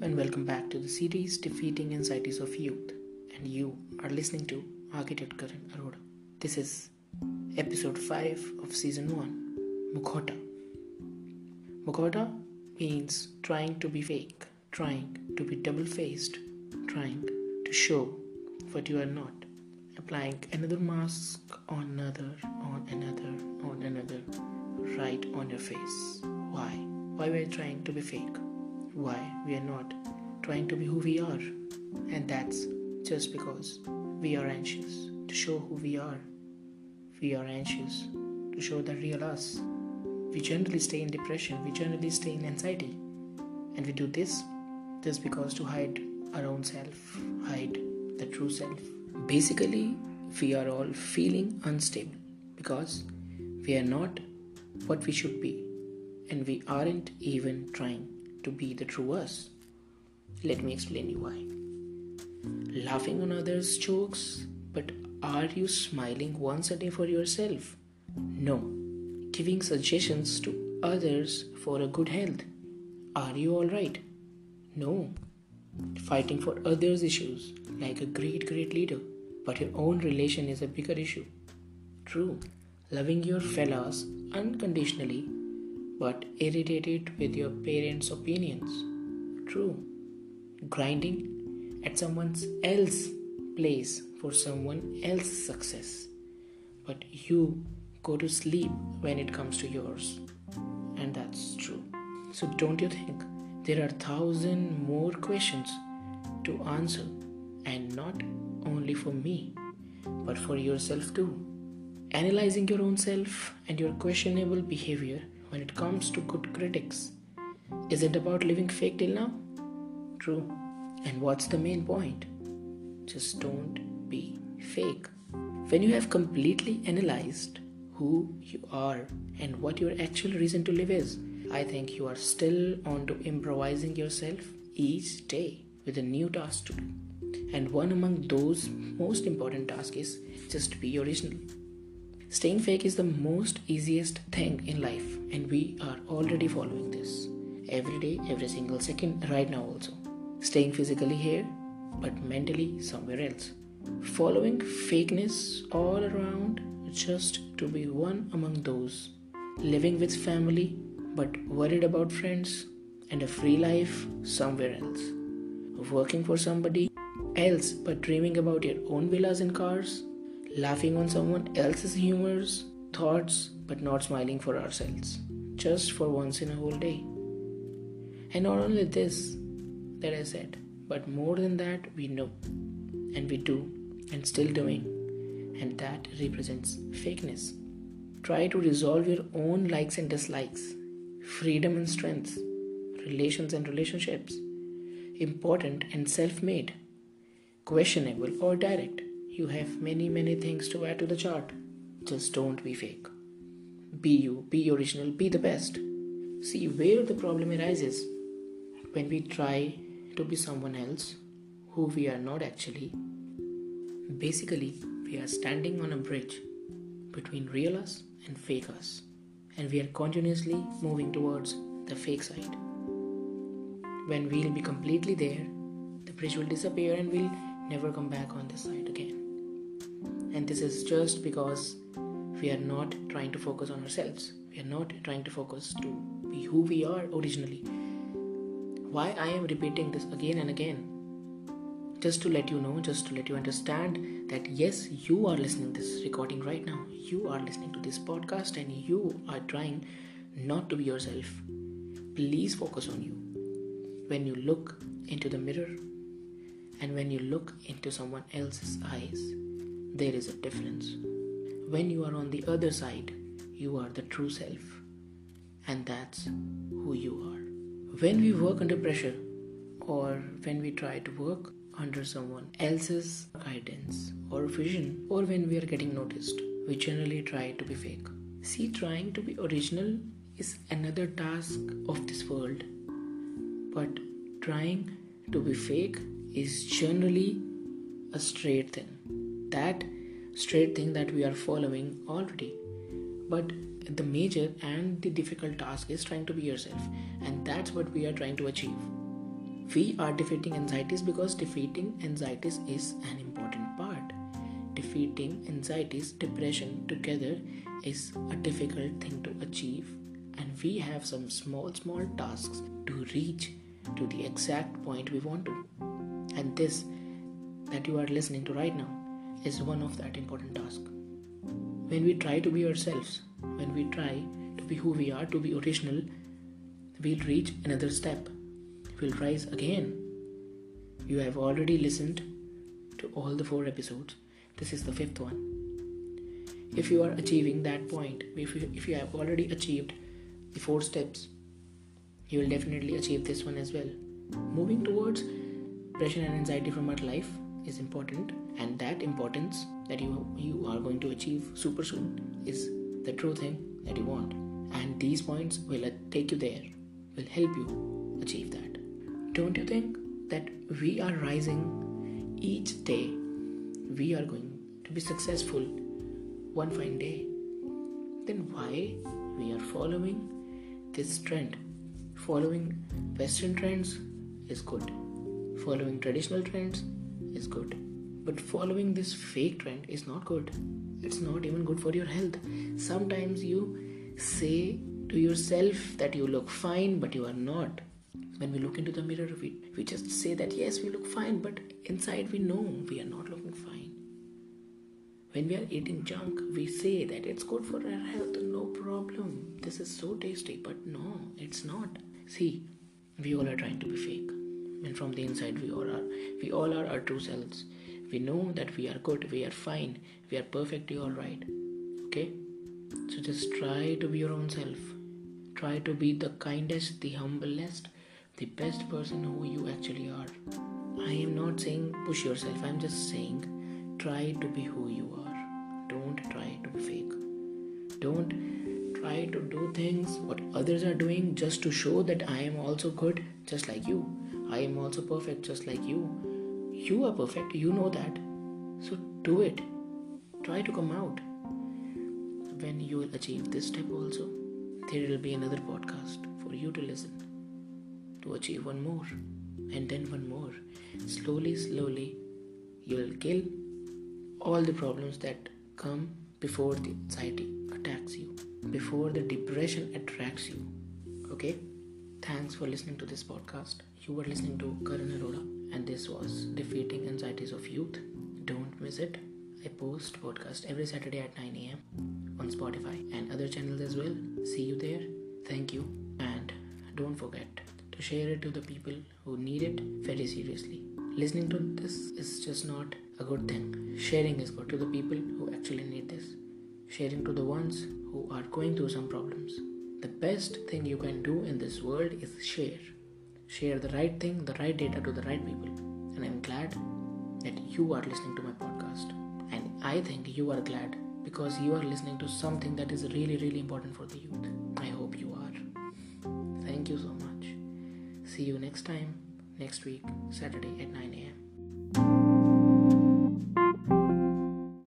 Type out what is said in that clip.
and welcome back to the series Defeating Anxieties of Youth. And you are listening to Architect Karan Arora. This is episode 5 of season 1, Mukhota. Mukhota means trying to be fake, trying to be double-faced, trying to show what you are not, applying another mask on another, right on your face. Why? Why we are trying to be fake? Why we are not trying to be who we are? And that's just because we are anxious to show who we are. We are anxious to show the real us. We generally stay in depression, we generally stay in anxiety. And we do this just because to hide our own self, hide the true self. Basically, we are all feeling unstable because we are not what we should be, and we aren't even trying to be the true us. Let me explain you why. Laughing on others' jokes, but are you smiling once a day for yourself? No. Giving suggestions to others for a good health. Are you alright? No. Fighting for others' issues like a great leader, but your own relation is a bigger issue. True. Loving your fellows unconditionally, but irritated with your parents' opinions. True. Grinding at someone else's place for someone else's success, but you go to sleep when it comes to yours. And that's true. So don't you think there are 1,000 more questions to answer, and not only for me, but for yourself too? Analyzing your own self and your questionable behavior when it comes to good critics. Is it about living fake till now? True. And what's the main point? Just don't be fake. When you have completely analyzed who you are and what your actual reason to live is, I think you are still on to improvising yourself each day with a new task to do. And one among those most important tasks is just be original. Staying fake is the most easiest thing in life, and we are already following this every day, every single second, right now also. Staying physically here, but mentally somewhere else. Following fakeness all around just to be one among those. Living with family, but worried about friends, and a free life somewhere else. Working for somebody else, but dreaming about your own villas and cars. Laughing on someone else's humors, thoughts, but not smiling for ourselves. Just for once in a whole day. And not only this that I said, but more than that we know, and we do, and still doing. And that represents fakeness. Try to resolve your own likes and dislikes, freedom and strengths, relations and relationships, important and self-made, questionable or direct. You have many things to add to the chart. Just don't be fake. Be you, be original, be the best. See where the problem arises. When we try to be someone else who we are not actually. Basically, we are standing on a bridge between real us and fake us. And we are continuously moving towards the fake side. When we'll be completely there, the bridge will disappear and we'll never come back on this side again. And this is just because we are not trying to focus on ourselves. We are not trying to focus to be who we are originally. Why I am repeating this again and again? Just to let you know, just to let you understand that yes, you are listening to this recording right now. You are listening to this podcast and you are trying not to be yourself. Please focus on you. When you look into the mirror and when you look into someone else's eyes, there is a difference. When you are on the other side, you are the true self. And that's who you are. When we work under pressure, or when we try to work under someone else's guidance or vision, or when we are getting noticed, we generally try to be fake. See, trying to be original is another task of this world. But trying to be fake is generally a straight thing. That straight thing that we are following already. But the major and the difficult task is trying to be yourself, and that's what we are trying to achieve. We are defeating anxieties because defeating anxieties is an important part. Defeating anxieties, depression together is a difficult thing to achieve, and we have some small tasks to reach to the exact point we want to. And this that you are listening to right now is one of that important task. When we try to be ourselves, when we try to be who we are, to be original, we'll reach another step. We'll rise again. You have already listened to all the 4 episodes. This is the 5th one. If you are achieving that point, if you have already achieved the 4 steps, you will definitely achieve this one as well. Moving towards depression and anxiety from our life is important, and that importance that you are going to achieve super soon is the true thing that you want. And these points will take you there, will help you achieve that. Don't you think that we are rising each day? We are going to be successful one fine day. Then why we are following this trend? Following Western trends is good. Following traditional trends is good. But following this fake trend is not good. It's not even good for your health. Sometimes you say to yourself that you look fine, but you are not. When we look into the mirror, we just say that yes, we look fine, but inside we know we are not looking fine. When we are eating junk, we say that it's good for our health, no problem. This is so tasty, but no, it's not. See, we all are trying to be fake. And from the inside, we all are our true selves. We know that we are good, we are fine, we are perfectly alright. Okay? So just try to be your own self. Try to be the kindest, the humblest, the best person who you actually are. I am not saying push yourself. I am just saying try to be who you are. Don't try to be fake. Don't try to do things what others are doing just to show that I am also good just like you. I am also perfect just like you. You are perfect. You know that. So do it. Try to come out. When you will achieve this step also, there will be another podcast for you to listen, to achieve one more, and then one more. Slowly, you will kill all the problems that come before the anxiety attacks you, before the depression attracts you. Okay? Thanks for listening to this podcast. You were listening to Karan Arora, and this was Defeating Anxieties of Youth. Don't miss it. I post podcast every Saturday at 9 a.m. on Spotify and other channels as well. See you there. Thank you. And don't forget to share it to the people who need it very seriously. Listening to this is just not a good thing. Sharing is good to the people who actually need this. Sharing to the ones who are going through some problems. The best thing you can do in this world is share. Share the right thing, the right data to the right people. And I'm glad that you are listening to my podcast. And I think you are glad because you are listening to something that is really important for the youth. I hope you are. Thank you so much. See you next time, next week, Saturday at 9 a.m.